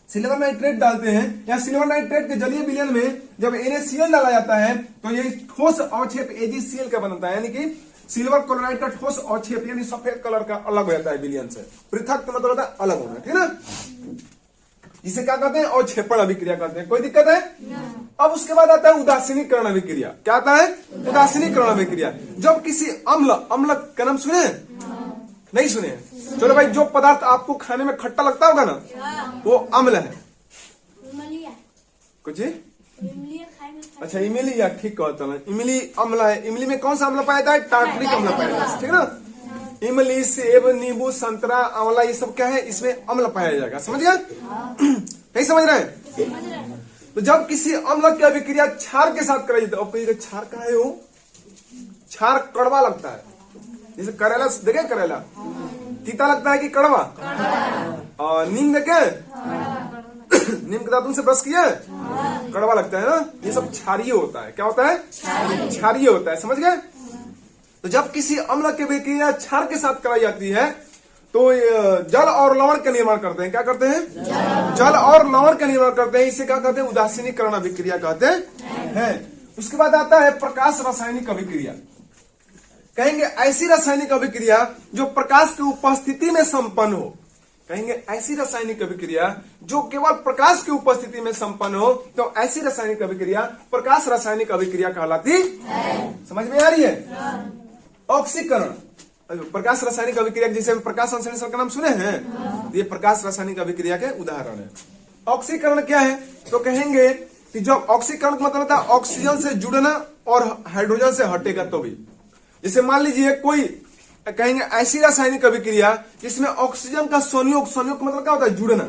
सिल्वर नाइट्रेट डालते हैं, या सिल्वर नाइट्रेट के जलीय विलयन में जब NaCl डाला जाता है, तो ये ठोस अवक्षेप AgCl का बनता है, यानी कि सिल्वर क्लोराइड का ठोस अवक्षेप यानी सफेद कलर का अलग हो जाता है विलयन से। पृथक का मतलब होता है अलग होना, ठीक ना। जिसे क्या कहते हैं? अवक्षेपण अभिक्रिया कहते हैं। कोई दिक्कत है? अब उसके बाद आता है उदासीनीकरण अभिक्रिया। क्या आता है? उदासीनीकरण अभिक्रिया। जब किसी अम्ल का नाम सुने? नहीं सुने? चलो भाई, जो पदार्थ आपको खाने में खट्टा लगता होगा ना, वो अम्ल है। कुछ अच्छा, इमली, या ठीक कहता है, इमली अम्ल है। इमली में कौन सा अम्ल पाया जाता है? टार्टरिक अम्ल पाया जाता है, ठीक ना। इमली, सेब, नींबू, संतरा, आंवला, ये सब क्या है? इसमें अम्ल पाया जाएगा। समझ गया? नहीं समझ रहे हैं? तो जब किसी अम्ल की अभिक्रिया क्षार के साथ कराई जाती है, क्षार का है वो, क्षार कड़वा लगता है। जैसे करेला देखे, करेला तीता लगता है कि कड़वा? और नीम देखे, नीम के दातुन से ब्रश किया, कड़वा लगता है ना। ये सब क्षारीय होता है। क्या होता है? क्षारीय होता है, समझ गए। तो जब किसी अम्ल की अभिक्रिया क्षार के साथ कराई जाती है, तो जल और लवण का निर्माण करते हैं। क्या करते हैं? जल और लवण का निर्माण करते हैं। इसे क्या कहते हैं? उदासीनीकरण अभिक्रिया कहते हैं। उसके बाद आता है प्रकाश रासायनिक अभिक्रिया। कहेंगे ऐसी रासायनिक अभिक्रिया जो प्रकाश की उपस्थिति में संपन्न हो। कहेंगे ऐसी रासायनिक अभिक्रिया जो केवल प्रकाश की उपस्थिति में संपन्न हो, तो ऐसी रासायनिक अभिक्रिया प्रकाश रासायनिक अभिक्रिया कहलाती है। समझ में आ रही है? ऑक्सीकरण, प्रकाश रासायनिक अभिक्रिया, जैसे प्रकाश संश्लेषण का नाम सुने हैं, ये प्रकाश रासायनिक अभिक्रिया के उदाहरण है। ऑक्सीकरण क्या है? तो कहेंगे कि जब ऑक्सीकरण का मतलब होता है ऑक्सीजन से जुड़ना और हाइड्रोजन से हटेगा, तो भी जैसे मान लीजिए कोई कहेंगे ऐसी रासायनिक अभिक्रिया जिसमें ऑक्सीजन का संयोग का मतलब क्या होता है? जुड़ना।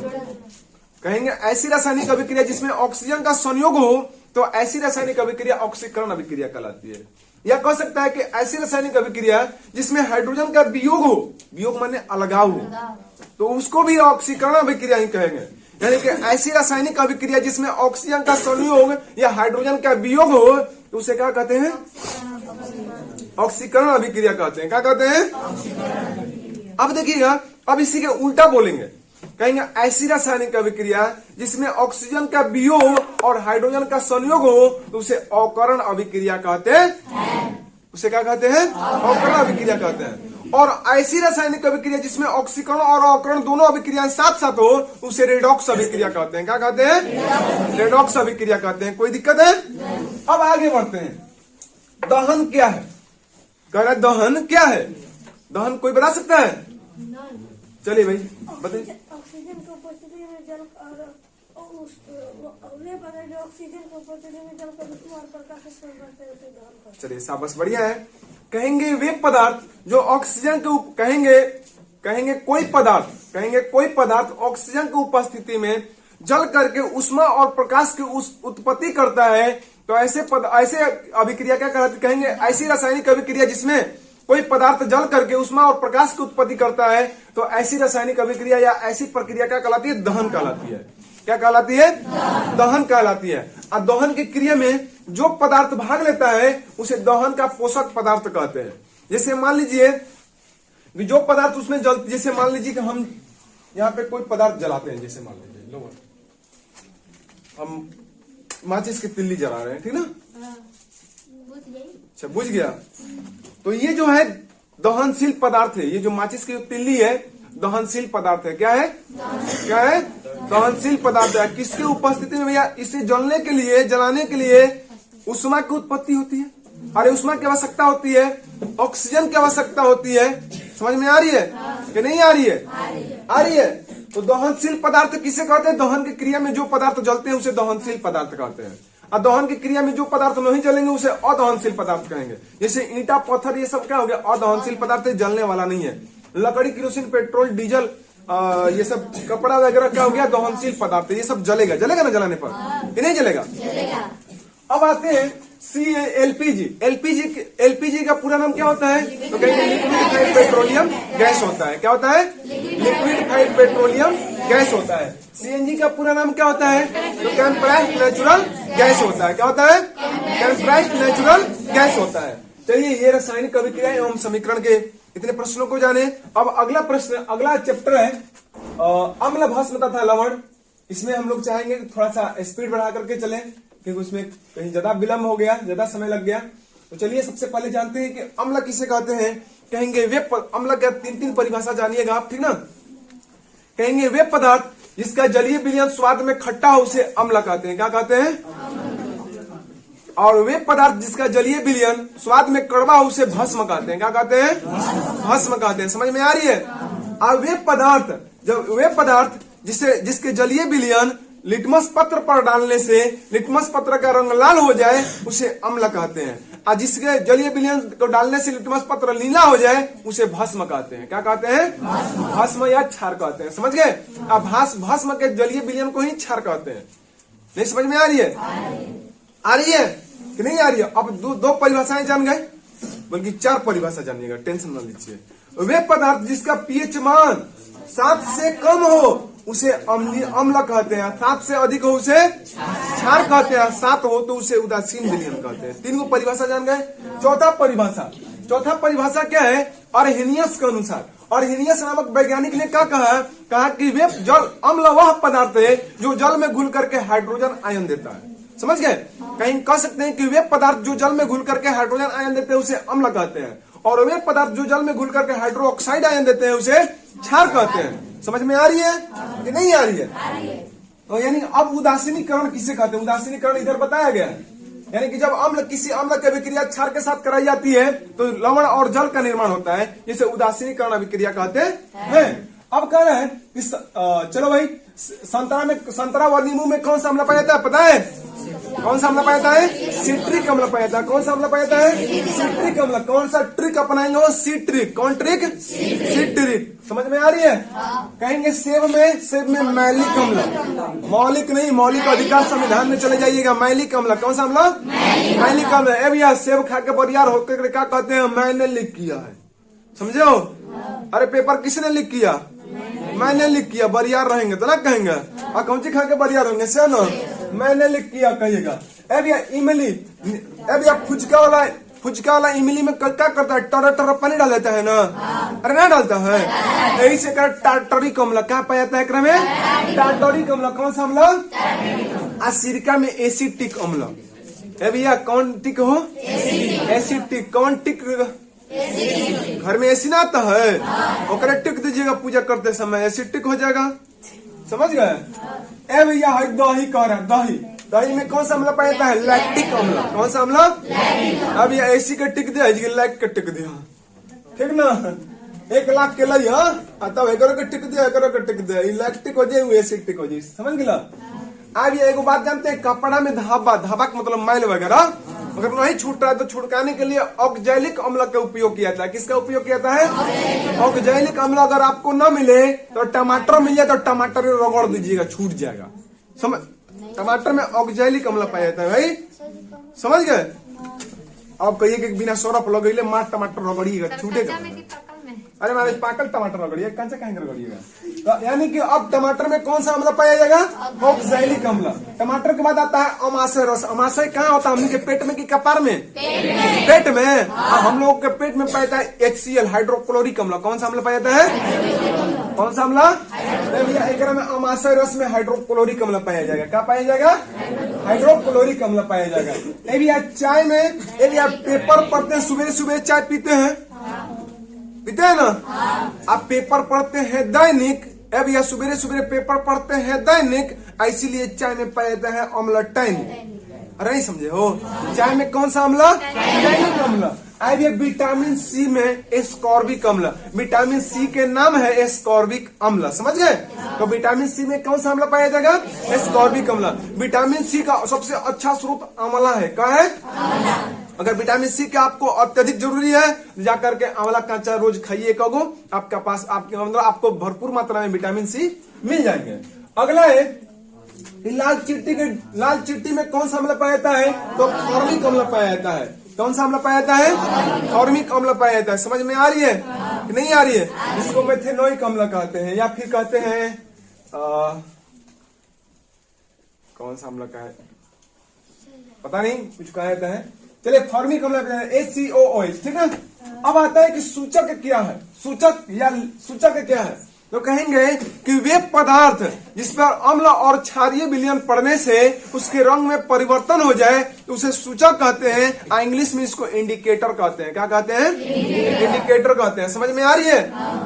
कहेंगे ऐसी रासायनिक अभिक्रिया जिसमें ऑक्सीजन का संयोग हो, तो ऐसी रासायनिक अभिक्रिया ऑक्सीकरण अभिक्रिया कहलाती है। या कह सकता है कि ऐसी रासायनिक अभिक्रिया जिसमें हाइड्रोजन का वियोग हो, वियोग माने अलगाव हो, तो उसको भी ऑक्सीकरण अभिक्रिया ही कहेंगे। यानी कि ऐसी रासायनिक अभिक्रिया जिसमें ऑक्सीजन का संयोग या हाइड्रोजन का वियोग हो, तो उसे क्या कहते हैं? ऑक्सीकरण अभिक्रिया कहते हैं। क्या कहते हैं? अब देखिएगा, अब इसी के उल्टा बोलेंगे। कहेंगे ऐसी रासायनिक अभिक्रिया जिसमें ऑक्सीजन का वियोग और हाइड्रोजन का संयोग हो, तो उसे अवकरण अभिक्रिया कहते हैं। उसे क्या कहते हैं? अवकरण अभिक्रिया कहते हैं। और ऐसी रासायनिक अभिक्रिया जिसमें ऑक्सीकरण और अवकरण दोनों अभिक्रियाएं साथ साथ हो, उसे रेडॉक्स अभिक्रिया कहते हैं। क्या कहते हैं? रेडॉक्स अभिक्रिया कहते हैं। कोई दिक्कत है? अब आगे बढ़ते हैं। दहन क्या है? कह रहा है दहन क्या है? दहन कोई बता सकता है? चलिए भाई बताइए। ऑक्सीजन की उपस्थिति में जल ऑक्सीजन की उपस्थिति में जल का विषम और प्रकाश उत्पन्न करते हैं, उसे दहन करते हैं। चलिए शाबाश, बढ़िया है। कहेंगे वे पदार्थ जो ऑक्सीजन के कहेंगे कोई पदार्थ ऑक्सीजन की उपस्थिति में जल करके उष्मा और प्रकाश की उत्पत्ति करता है, तो ऐसे अभिक्रिया क्या कहते कहेंगे, ऐसी रासायनिक अभिक्रिया जिसमें कोई पदार्थ जल करके उष्मा और प्रकाश की उत्पत्ति करता है, तो ऐसी रासायनिक अभिक्रिया या ऐसी प्रक्रिया क्या कहलाती है, दहन कहलाती है। क्या कहलाती है, दहन कहलाती है। और दहन की क्रिया में जो पदार्थ भाग लेता है उसे दहन का पोषक पदार्थ कहते हैं। जैसे मान लीजिए कि जो पदार्थ उसमें जल, जैसे मान लीजिए कि हम यहाँ पे कोई पदार्थ जलाते हैं, जैसे मान लीजिए लो हम माचिस की तिल्ली जला रहे हैं, ठीक ना, अच्छा बुझ गया। तो ये जो है दहनशील पदार्थ है, ये जो माचिस की तिल्ली है दहनशील पदार्थ है। क्या है, क्या है, दहनशील पदार्थ है। किसकी उपस्थिति में भैया, इसे जलने के लिए, जलाने के लिए उष्मा की उत्पत्ति होती है। अरे उष्मा की आवश्यकता होती है, ऑक्सीजन की आवश्यकता होती है। समझ में आ रही है कि नहीं आ रही है, आ रही है। तो दहनशील पदार्थ किसे कहते हैं, दहन की क्रिया में जो पदार्थ जलते हैं उसे दहनशील पदार्थ कहते हैं। और दहन की क्रिया में जो पदार्थ नहीं जलेंगे उसे अदहनशील पदार्थ कहेंगे। जैसे ईंटा, पत्थर, ये सब क्या हो गया, अदहनशील पदार्थ, जलने वाला नहीं है। लकड़ी, केरोसिन, पेट्रोल, डीजल, ये सब कपड़ा वगैरह क्या हो गया, दहनशील पदार्थ, ये सब जलेगा, जलेगा ना जलाने पर, कि नहीं जलेगा। अब आते हैं एलपीजी। एलपीजी का पूरा नाम क्या होता है, तो कहेंगे लिक्विड पेट्रोलियम गैस होता है। क्या होता है, लिक्विड पेट्रोलियम गैस होता है। सीएनजी का पूरा नाम क्या होता है, तो कंप्रेस्ड नेचुरल गैस होता है। क्या होता है, कंप्रेस्ड नेचुरल गैस होता है। चलिए ये रासायनिक अभिक्रिया एवं समीकरण के इतने प्रश्नों को जाने। अब अगला प्रश्न, अगला चैप्टर है अम्ल, भस्म तथा लवण। इसमें हम लोग चाहेंगे थोड़ा सा स्पीड बढ़ा करके चलें, क्योंकि उसमें कहीं ज्यादा विलंब हो गया, ज्यादा समय लग गया। तो चलिए सबसे पहले जानते हैं कि अम्ल किसे कहते हैं। कहेंगे वे अम्ल का तीन परिभाषा जानिएगा आप, ठीक ना। कहेंगे वे पदार्थ जिसका जलीय विलयन स्वाद में खट्टा हो उसे अम्ल कहते हैं। क्या कहते हैं, और वे पदार्थ जिसका जलीय विलयन स्वाद में कड़वा हो उसे भस्म कहते हैं। क्या कहते हैं, भस्म कहते हैं। समझ में आ रही है। और वे पदार्थ जिसके जलीय विलयन लिटमस पत्र पर डालने से लिटमस पत्र का रंग लाल हो जाए उसे अम्ल कहते हैं। और जिसके जलीय विलयन को डालने से लिटमस पत्र नीला हो जाए उसे भस्म कहते हैं। क्या कहते हैं, भस्म या क्षार कहते हैं। समझ गए। अब भस्म के जलीय विलयन को ही क्षार कहते हैं। नहीं समझ में आ रही है, आ रही है कि नहीं आ रही है। अब दो परिभाषाएं जान गए, बल्कि 4 परिभाषा जानिएगा, टेंशन न लीजिए। वे पदार्थ जिसका पीएच मान 7 से कम हो उसे अम्ल कहते हैं, 7 से अधिक हो उसे क्षार कहते हैं, 7 हो तो उसे उदासीन विलयन कहते हैं। 3 परिभाषा जान गए। चौथा परिभाषा क्या है, अर्हेनियस के अनुसार। अर्हेनियस नामक वैज्ञानिक ने क्या कहा कि वे जल अम्ल वह पदार्थ है जो जल में घुल करके हाइड्रोजन आयन देता है। समझ गए। कहीं कह सकते हैं कि वे पदार्थ जो जल में घुल करके हाइड्रोजन आयन देते हैं उसे अम्ल कहते हैं, और वे पदार्थ जो जल में घुल करके हाइड्रोक्साइड आयन देते हैं उसे क्षार कहते हैं। समझ में आ रही है कि नहीं आ रही है। तो यानी अब उदासीनीकरण किसे कहते हैं, उदासीनीकरण इधर बताया गया है। यानी कि जब किसी अम्ल की अभिक्रिया क्षार के साथ कराई जाती है तो लवण और जल का निर्माण होता है, जिसे उदासीनीकरण अभिक्रिया कहते हैं। अब कह रहे हैं कि चलो भाई, संतरा व नींबू में कौन सा अम्ल पाया जाता है, पता है कौन सा अम्ल पाया जाता है, सिट्रिक अम्ल पाया जाता है। कौन सा अम्ल पाया जाता है, सिट्रिक अम्ल। कौन सा ट्रिक अपनाएंगे वो, सिट्रिक। कौन ट्रिक, सिट्रिक। समझ में आ रही है। कहेंगे सेब में मैलिक अम्ल, मौलिक नहीं, मौलिक अधिकार संविधान में चले जाइएगा। मैलिक अम्ल, कौन सा अम्ल, मैलिक अम्ल। ए भैया सेब खा के बरियार होकर क्या कहते हैं, मैंने लिख किया है। समझो। अरे पेपर किसने लिख किया, मैंने लिख किया। बरियार रहेंगे तो ना कहेंगे, और कौन सी खा के बरियार होंगे, से ना मैंने लिख किया कहिएगा। ए भैया इमली, ए भैया फुचका वाला इमली में क्या करता है, टर पानी डाल देता है ना, अरे ना डालता है। यही से कर टाटरिक अम्ल क्या पाया जाता है क्रम में, टाटरिक अम्ल। कौन सा अम्ल, और सिरका में एसिटिक अम्ल। ए भैया कौन टिक हो, एसिटिक। कौन टिक, घर में एसी ना आता है, ओकरे टिक दीजिएगा पूजा करते समय, एसिटिक हो जाएगा। समझ गए। ए भैया दही कह रहा है, दही में कौन सा अम्ल पाया जाता है, लैक्टिक अम्ल। कौन सा अम्ल, अब ये एसी के टिक दिया, लैक के टिक दिया, ठीक ना। 1 लाख के लाई, तब एक के टिक दिया, एक के टिक दिया, लैक्टिक हो जाए, एसिटिक हो जाए। समझ गया। अब ये एक बात जानते हैं, कपड़ा में धाबा का मतलब मैल वगैरह अगर नहीं छूट रहा है तो छुटकाने के लिए ऑक्जैलिक अम्ल का उपयोग किया जाता है। किसका उपयोग किया जाता है, ऑक्जैलिक अम्ल। अगर आपको न मिले तो टमाटर मिल जाए तो टमाटर रगड़ दीजिएगा, छूट जाएगा। समझ, टमाटर में ऑक्जैलिक अम्ल पाया जाता है भाई, समझ गए? अब कहिए कि बिना सौरभ लगेले मार टमाटर रगड़िएगा छूटेगा। अरे मारे पाकल टमाटर रगड़िएगा, कंचा कहीं रगड़िएगा। तो यानी कि अब टमाटर में कौन सा अम्ल पाया जाएगा? ऑक्सैलिक अम्ल। टमाटर के बाद आता है अमाशय रस। अमाशय कहाँ होता है? हम लोग के पेट में कि कपार में? पेट में। हम लोग के पेट में पाया है HCl हाइड्रोक्लोरिक अम्ल। कौन सा अम्ल पाया जाता है? कौन सा अम्ल? भैया एक में अमाशय रस में हाइड्रोक्लोरिक अम्ल पाया जाएगा। क्या पाया जाएगा? हाइड्रोक्लोरिक अम्ल पाया जाएगा। ये भैया चाय में, ये भैया पेपर पढ़ते हैं, सुबह सुबह चाय पीते हैं, पीते हैं ना? आप पेपर पढ़ते हैं दैनिक, अब या सुबह सुबह पेपर पढ़ते हैं दैनिक, इसीलिए चाय में पाया जाता है अम्ल टैनिक। अरे नहीं समझे हो? चाय में कौन सा अम्ल? टैनिक अम्ल। अब ये विटामिन सी में एस्कॉर्बिक अम्ल। विटामिन सी के नाम है एस्कॉर्बिक अम्ल। समझ गए? तो विटामिन सी में कौन सा अम्ल पाया जाएगा? एस्कॉर्बिक अम्ल। विटामिन सी का सबसे अच्छा स्रोत आंवला है। क्या है? अगर विटामिन सी का आपको अत्यधिक जरूरी है, जाकर के आंवला कांचा रोज खाइए कगो, आपके पास आपको भरपूर मात्रा में विटामिन सी मिल जाएंगे। अगला है लाल चिट्टी में कौन सा अम्ल पाया जाता है? तो फॉर्मिक अम्ल पाया जाता है। कौन सा अम्ल पाया जाता है? फॉर्मिक अम्ल पाया जाता है। समझ में आ रही है कि नहीं आ रही है? इसको मेथेनोइक अम्ल कहते हैं, या फिर कहते हैं कौन सा अम्ल का है पता नहीं, कुछ कहा जाता है। चलिए फॉर्मिक अम्ल HCOOH, ठीक है। अब आता है कि सूचक क्या है? सूचक क्या है? तो कहेंगे कि वे पदार्थ जिस पर अम्ल और क्षारीय विलयन पड़ने से उसके रंग में परिवर्तन हो जाए, तो उसे सूचक कहते हैं। इंग्लिश में इसको इंडिकेटर कहते हैं। क्या कहते हैं? इंडिकेटर कहते हैं। समझ में आ रही है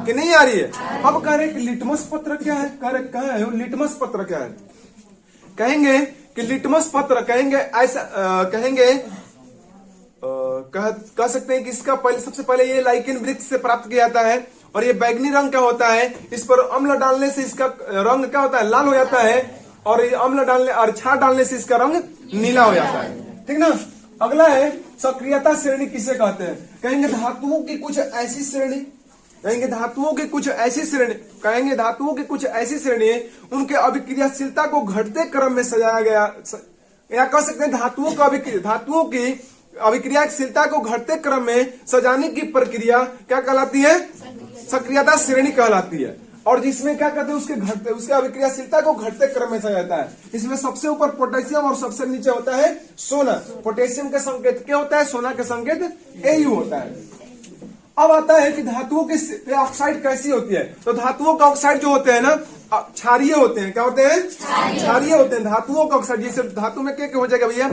कि नहीं आ रही है? अब कह रहे कि लिटमस पत्र क्या है? कहा है लिटमस पत्र क्या है? कहेंगे कि लिटमस पत्र कहेंगे ऐसा कहेंगे कह सकते हैं कि इसका सबसे पहले ये लाइकेन वृक्ष से प्राप्त किया जाता है, और ये बैगनी रंग क्या होता है? इस पर अम्ल डालने से इसका रंग क्या होता है? लाल हो जाता है, और ये अम्ल डालने और क्षार डालने से इसका रंग नीला हो जाता है। ठीक ना? अगला है सक्रियता श्रेणी किसे कहते हैं? कहेंगे धातुओं की कुछ ऐसी श्रेणी, कहेंगे धातुओं की कुछ ऐसी श्रेणी उनके अभिक्रियाशीलता को घटते क्रम में सजाया गया, या कह सकते हैं धातुओं की अभिक्रियाशीलता को घटते क्रम में सजाने की प्रक्रिया क्या कहलाती है? सक्रियता श्रेणी कहलाती है। और जिसमें क्या कहते हैं? उसके अभिक्रियाशीलता को घटते क्रम में सजाता है। इसमें सबसे ऊपर पोटेशियम और सबसे नीचे होता है सोना। पोटेशियम का संकेत क्या होता है? सोना का संकेत Au होता है। अब आता है कि धातुओं की ऑक्साइड कैसी होती है? तो धातुओं का ऑक्साइड जो होते हैं ना, क्षारीय होते हैं। क्या होते हैं? क्षारीय होते हैं। धातुओं का ऑक्साइड, जैसे धातु में क्या क्या हो जाएगा भैया?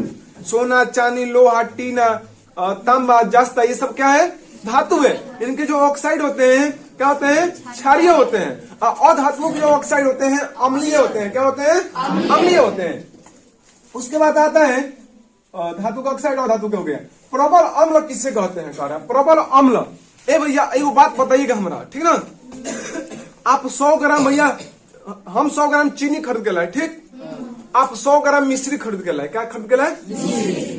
सोना, चांदी, लोहा, टीना, तांबा, जस्ता, ये सब क्या है? धातु है। इनके जो ऑक्साइड होते हैं क्या होते हैं? क्षारीय होते हैं। और धातुओं के जो ऑक्साइड होते हैं अम्लीय होते हैं। क्या होते हैं? अम्लीय होते हैं। उसके बाद आता है धातु का ऑक्साइड और धातु के हो गया। प्रबल अम्ल किससे कहते हैं? प्रबल अम्ल, ए भैया एक बात बताइएगा हमरा, ठीक ना? आप 100 ग्राम भैया, हम 100 ग्राम चीनी खरीद के लाए, ठीक? आप 100 ग्राम मिश्री खरीद के लाए। क्या खरीद के लाए?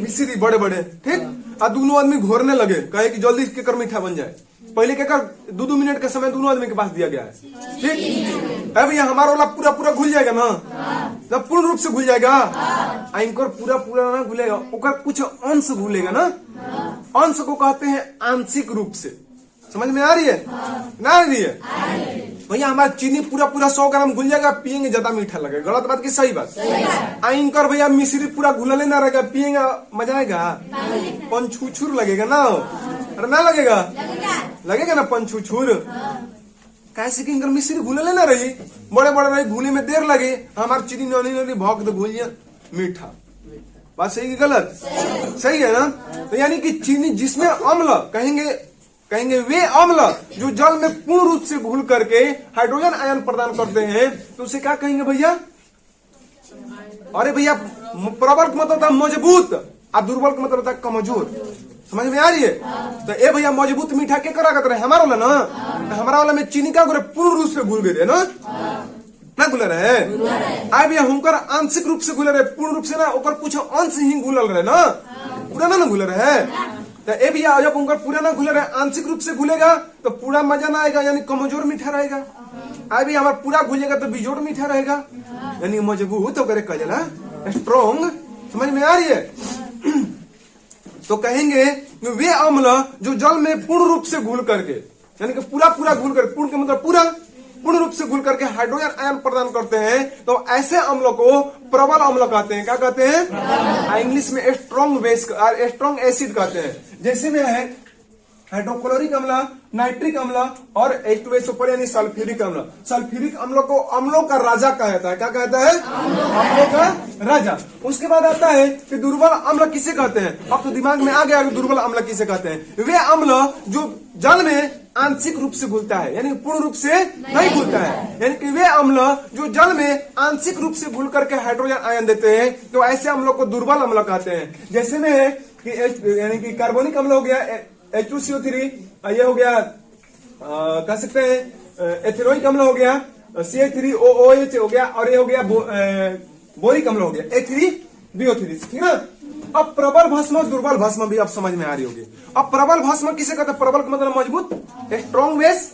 मिश्री बड़े बड़े, ठीक? और दोनों आदमी घोरने लगे, कहे कि जल्दी केकर मीठा बन जाए। पहले क्या कर 2-2 मिनट का समय दोनों आदमी के पास दिया गया है, ठीक? है भैया, हमारा वाला पूरा घुल जाएगा ना? जब पूर्ण रूप से घुल जाएगा, एंकर पूरा ना घुलेगा, ओकर कुछ अंश घुलेगा ना। अंश को कहते हैं आंशिक रूप से। समझ में आ रही है ना? आ रही है भैया? हमारा चीनी पूरा 100 ग्राम घुल जाएगा, पियेंगे ज्यादा मीठा लगेगा। गलत बात की सही बात? एंकर भैया मिश्री पूरा घुलने ना रहेगा, पियेंगे मजा आएगा? पंछुछुर लगेगा ना? अरे ना लगेगा ना पंछुछुर? कैसे कि इनकर मिश्री घुलने ना रही, बड़े रही, घुले में देर लगे, हमारी चीनी ननी भौक तो घुल मीठा। बात सही कि गलत? सही है ना? तो यानी कि चीनी जिसमें अम्ल कहेंगे वे अम्ल जो जल में पूर्ण रूप से घुल करके हाइड्रोजन आयन प्रदान करते हैं, तो उसे क्या कहेंगे भैया? अरे भैया, प्रबल का मतलब होता है मजबूत, और दुर्बल का मतलब होता है कमजोर। समझ में आ रही है? तो ए भैया मजबूत मीठा क्या करा करते रहे? हमारा वाला ना, हमारा वाला में चीनी का पूर्ण रूप से घुल गए ना, ना घुले रहे। आए भैया हुनकर आंशिक रूप से घुले रहे, पूर्ण रूप से ना, ओकर कुछ अंश ही घुलल रहे ना, पूरा ना घुले रहे। तो ए भैया जब उनका पूरा ना घुले रहे, आंशिक रूप से घुलेगा तो पूरा मजा ना आएगा, यानी कमजोर मीठा रहेगा। आए भैया हमारा पूरा घुलेगा तो बिजोड़ मीठा रहेगा, यानी मजबूत होकर कह जाला स्ट्रॉन्ग। समझ में आ रही है? तो कहेंगे वे अम्ल जो जल में पूर्ण रूप से घुल करके, यानी कि पूरा पूरा घुल कर, पूर्ण के मतलब पूर्ण रूप से घुल करके हाइड्रोजन आयन प्रदान करते हैं, तो ऐसे अम्लों को प्रबल अम्ल कहते हैं। क्या कहते हैं? इंग्लिश में स्ट्रॉन्ग बेस, स्ट्रॉन्ग एसिड कहते हैं। जैसे में है हाइड्रोक्लोरिक अम्ल, नाइट्रिक अम्ल और H2SO सुपर यानी सल्फ्यूरिक अम्ल। सल्फ्यूरिक अम्लों को अम्लों का राजा कहा जाता है। क्या कहता है? अम्लों का राजा। उसके बाद आता है कि दुर्बल अम्ल किसे कहते हैं? अब तो दिमाग में आ गया कि दुर्बल अम्ल किसे कहते हैं। वे अम्ल जो जल में आंशिक रूप से घुलता है, यानी पूर्ण रूप से नहीं घुलता है, यानी कि वे अम्ल जो जल में आंशिक रूप से घुल करके हाइड्रोजन आयन देते हैं, तो ऐसे अम्लों को दुर्बल अम्ल कहते हैं। जैसे में है कि यानी कि कार्बोनिक अम्ल हो गया H2CO3, ये हो गया कह सकते हैं एथिलोइक अम्ल हो गया CH3OOH हो गया, और ये हो गया बोरिक अम्ल हो गया H3BO3, ठीक है। अब प्रबल भस्म दुर्बल भस्म भी अब समझ में आ रही होगी। अब प्रबल भस्म किसे कहते हैं? प्रबल का मतलब मजबूत, स्ट्रॉन्ग बेस,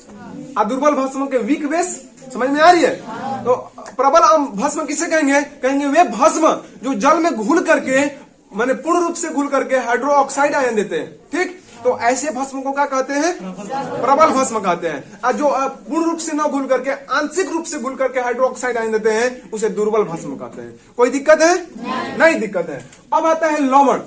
और दुर्बल भस्म के वीक बेस। समझ में आ रही है? तो प्रबल भस्म किसे कहेंगे? कहेंगे वे भस्म जो जल में घुल करके, माने पूर्ण रूप से घुल करके हाइड्रो ऑक्साइड आयन देते हैं, ठीक। तो ऐसे भस्म को क्या कहते हैं? प्रबल भस्म कहते हैं। और जो पूर्ण रूप से न घुल करके आंशिक रूप से घुल करके हाइड्रोक्साइड आयन देते हैं, उसे दुर्बल भस्म कहते हैं। कोई दिक्कत है? नहीं दिक्कत है। अब आता है लवण।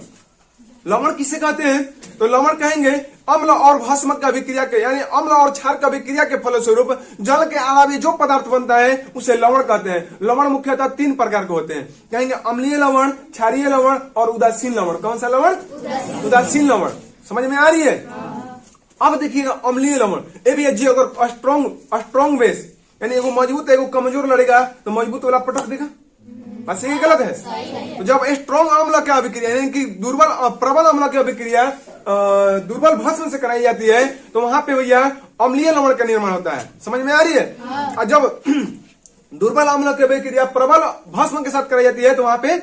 लवण किसे कहते हैं? तो लवण कहेंगे अम्ल और भस्म का अभिक्रिया के, यानी अम्ल और क्षार का अभिक्रिया के फलस्वरूप जल के अलावा जो पदार्थ बनता है उसे लवण कहते हैं। लवण मुख्यतः 3 प्रकार के होते हैं। कहेंगे अम्लीय लवण, क्षारीय लवण और उदासीन लवण। कौन सा लवण? उदासीन लवण। समझ में आ रही है? अब देखिएगा अम्लीय लवण, ये भी जी अगर स्ट्रॉन्ग बेस, यानी एगो मजबूत एगो कमजोर लड़ेगा तो मजबूत वाला पटक देगा। बस ये गलत है। तो जब स्ट्रॉन्ग अम्ल की अभिक्रिया, यानी कि प्रबल अम्ल की अभिक्रिया दुर्बल भस्म से कराई जाती है, तो वहां पे भैया अम्लीय लवण का निर्माण होता है। समझ में आ रही है? और जब दुर्बल अम्ल की अभिक्रिया प्रबल भस्म के साथ कराई जाती है, तो वहां पे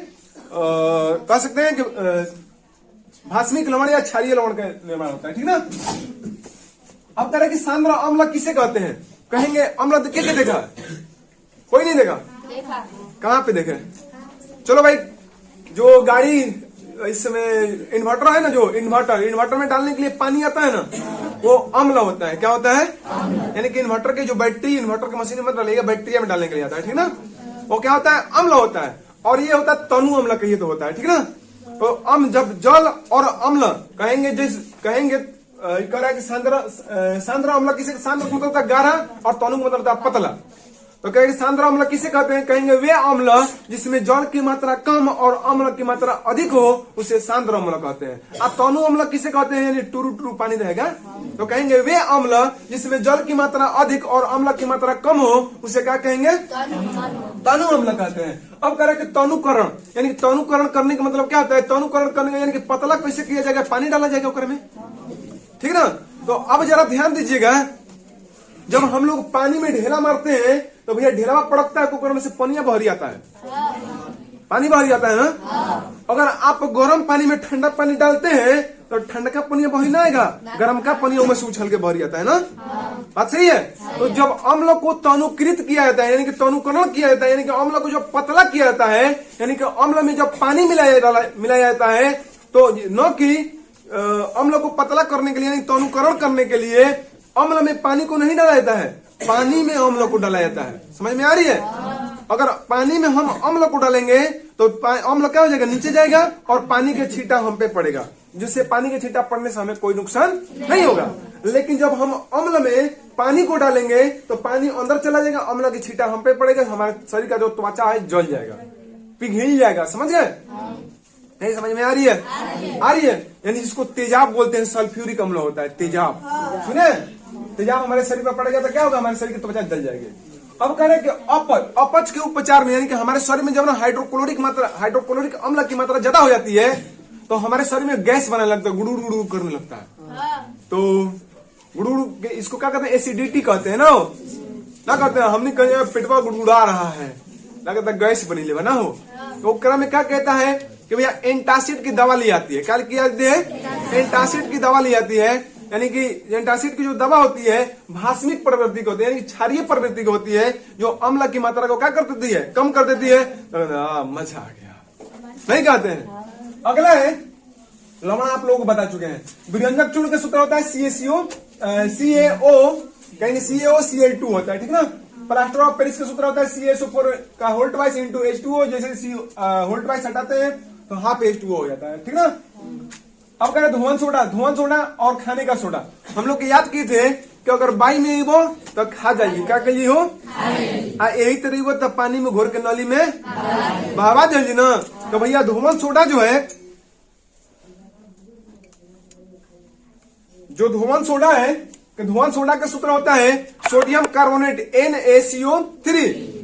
कह सकते हैं कि भास्मिक लवण या क्षारीय लवण का निर्माण होता है, ठीक ना। अब तरह की सांद्र अम्ल किसे कहते हैं? कहेंगे अम्ल के देखा? कोई नहीं देखा? कहां पे देखे? चलो भाई, जो गाड़ी इस समय इन्वर्टर है ना, जो इन्वर्टर में डालने के लिए पानी आता है ना, वो अम्ल होता है। क्या होता है? यानी कि इन्वर्टर के जो बैटरी, इन्वर्टर की मशीन में डालेगा, बैक्टीरिया में डालने के लिए आता है, ठीक ना। वो क्या होता है? अम्ल होता है। और ये होता है तनु अम्ल, कहिए तो होता है, ठीक ना। तो जब जल और अम्ल कहेंगे, कहेंगे कह रहा है कि सांद्र अम्ल किसे? सांद्र मतलब होता है गाढ़ा और तनु मतलब होता है पतला। तो कहेंगे सांद्र अम्ल किसे कहते हैं? कहेंगे वे अम्ल जिसमें जल की मात्रा कम और अम्ल की मात्रा अधिक हो, उसे सांद्र अम्ल कहते हैं। अब तनु अम्ल किसे कहते हैं? यानी टूरू पानी रहेगा, तो कहेंगे वे अम्ल जिसमें जल की मात्रा अधिक और अम्ल की मात्रा कम हो, उसे क्या कहेंगे? तनु अम्ल कहते हैं। अब कह रहे कि तनुकरण, यानी तनुकरण करने का मतलब क्या होता है? तनुकरण करने का यानी कि पतला कैसे किया जाएगा? पानी डाला जाएगा उकर में, ठीक ना। तो अब जरा ध्यान दीजिएगा, जब हम लोग पानी में ढेला मारते हैं तो भैया ढेला पड़कता है, कुकर में से पानी बहरी आता है, पानी बहरी आता है ना। अगर आप गर्म पानी में ठंडा पानी डालते हैं तो ठंडा का पानी बही ना आएगा, गर्म का पानी उसमें से उछल के बहरी आता है ना। बात सही है? तो जब अम्ल को तनुकृत किया जाता है, यानी कि तनुकरण किया जाता है, यानी कि अम्ल को जब पतला किया जाता है, यानी कि अम्ल में जब पानी मिलाया जाता है, तो न कि अम्ल को पतला करने के लिए, यानी तनुकरण करने के लिए अम्ल में पानी को नहीं डाला जाता है, पानी में अम्ल को डाला जाता है। समझ में आ रही है? अगर पानी में हम अम्ल को डालेंगे तो अम्ल क्या हो जाएगा? नीचे जाएगा और पानी के छींटा हम पे पड़ेगा, जिससे पानी के छींटा पड़ने से हमें कोई नुकसान नहीं होगा। लेकिन जब हम अम्ल में पानी को डालेंगे तो पानी अंदर चला जाएगा, अम्ल की छींटा हम पे पड़ेगा, हमारे शरीर का जो त्वचा है जल जाएगा, पिघल जाएगा। समझ गए? नहीं समझ में आ रही है? आ रही है। यानी जिसको तेजाब बोलते हैं, सल्फ्यूरिक अम्ल होता है तेजाब। सुने, तेजाब हमारे शरीर पर पड़ेगा तो क्या होगा? हमारे शरीर की त्वचा जल जाएगी। अब कह रहे कि अपच के उपचार में, यानी कि हमारे शरीर में जब ना हाइड्रोक्लोरिक अम्ल की मात्रा ज्यादा हो जाती है तो हमारे शरीर में गैस बनने लगता है, गुड़ुड़ गुड़ुड़ करने लगता है। तो गुड़ुड़, इसको क्या कहते हैं? एसिडिटी कहते हैं ना। क्या कहते हैं? हमने कहीं पेटवा गुड़गुड़ा रहा है, लगता है गैस बनी ले ना हो। तो क्रम में क्या कहता है कि भैया एंटासिड की दवा ली जाती है। क्या की जाती है? एंटासिड की दवा ली जाती है। यानी कि एंटासिड की जो दवा होती है भास्मिक प्रवृत्ति की होती है, यानी क्षारीय प्रवृत्ति की होती है, जो अम्ल की मात्रा को क्या कर देती है? कम कर देती है। तो मजा आ गया, नहीं कहते हैं। अगला है लवण आप लोगों को बता चुके हैं। विरंजक चूर्ण का सूत्र होता है CaCO CaO, कहीं CaO Cl2 होता है, ठीक ना। प्लास्टर ऑफ पेरिस का सूत्र होता है CaSO4 का होल ट्वाइस इंटू H2O, जैसे होल ट्वाइस हटाते हैं तो हाफ H2O हो जाता है, ठीक ना। अब करें धुआं सोडा और खाने का सोडा। हम लोग याद किए थे कि अगर बाई में वो तो खा जाइए, क्या कहिए हो, यही तरह वो तब पानी में घोर के नली में बहावा जाइए ना। तो भैया धुआं सोडा जो है, जो धुआं सोडा है, धुआं सोडा का सूत्र होता है सोडियम कार्बोनेट NaCO3,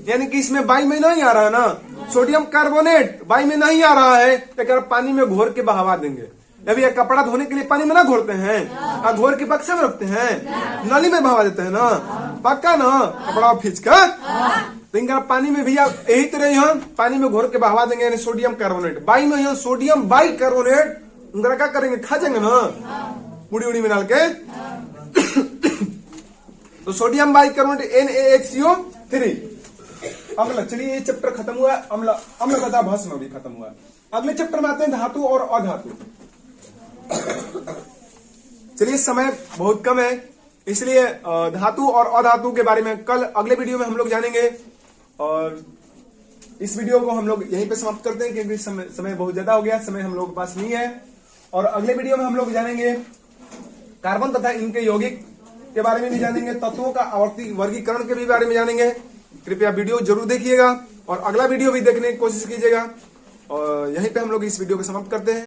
यानी कि इसमें बाई में नहीं आ रहा है ना, सोडियम कार्बोनेट बाई में नहीं आ रहा है, तो अगर पानी में घोर के बहावा देंगे। अभी ये कपड़ा धोने के लिए पानी में ना घोरते हैं, घोर के बक्से में रखते हैं, नली में बहावा देते हैं ना, पक्का ना, कपड़ा खींच कर। तो इनका पानी में भैया यही तरह यहाँ पानी में घोर के बहावा देंगे, यानी सोडियम कार्बोनेट। बाई में यहाँ सोडियम बाई कार्बोनेट, उनका क्या करेंगे, खा जाएंगे ना मुड़ी उड़ी में डाल के। तो सोडियम बाई कार्बोनेट NaHCO3। अगला, चलिए ये चैप्टर खत्म हुआ, अम्ल तथा भस्म भी खत्म हुआ। अगले चैप्टर में आते हैं धातु और अधातु। चलिए समय बहुत कम है, इसलिए धातु और अधातु के बारे में कल अगले वीडियो में हम लोग जानेंगे, और इस वीडियो को हम लोग यहीं पे समाप्त करते हैं क्योंकि समय बहुत ज्यादा हो गया, समय हम लोग के पास नहीं है। और अगले वीडियो में हम लोग जानेंगे कार्बन तथा इनके यौगिक के बारे में भी जानेंगे, तत्वों का आवर्ती वर्गीकरण के भी बारे में जानेंगे। कृपया वीडियो जरूर देखिएगा और अगला वीडियो भी देखने की कोशिश कीजिएगा। और यहीं पे हम लोग इस वीडियो को समाप्त करते हैं।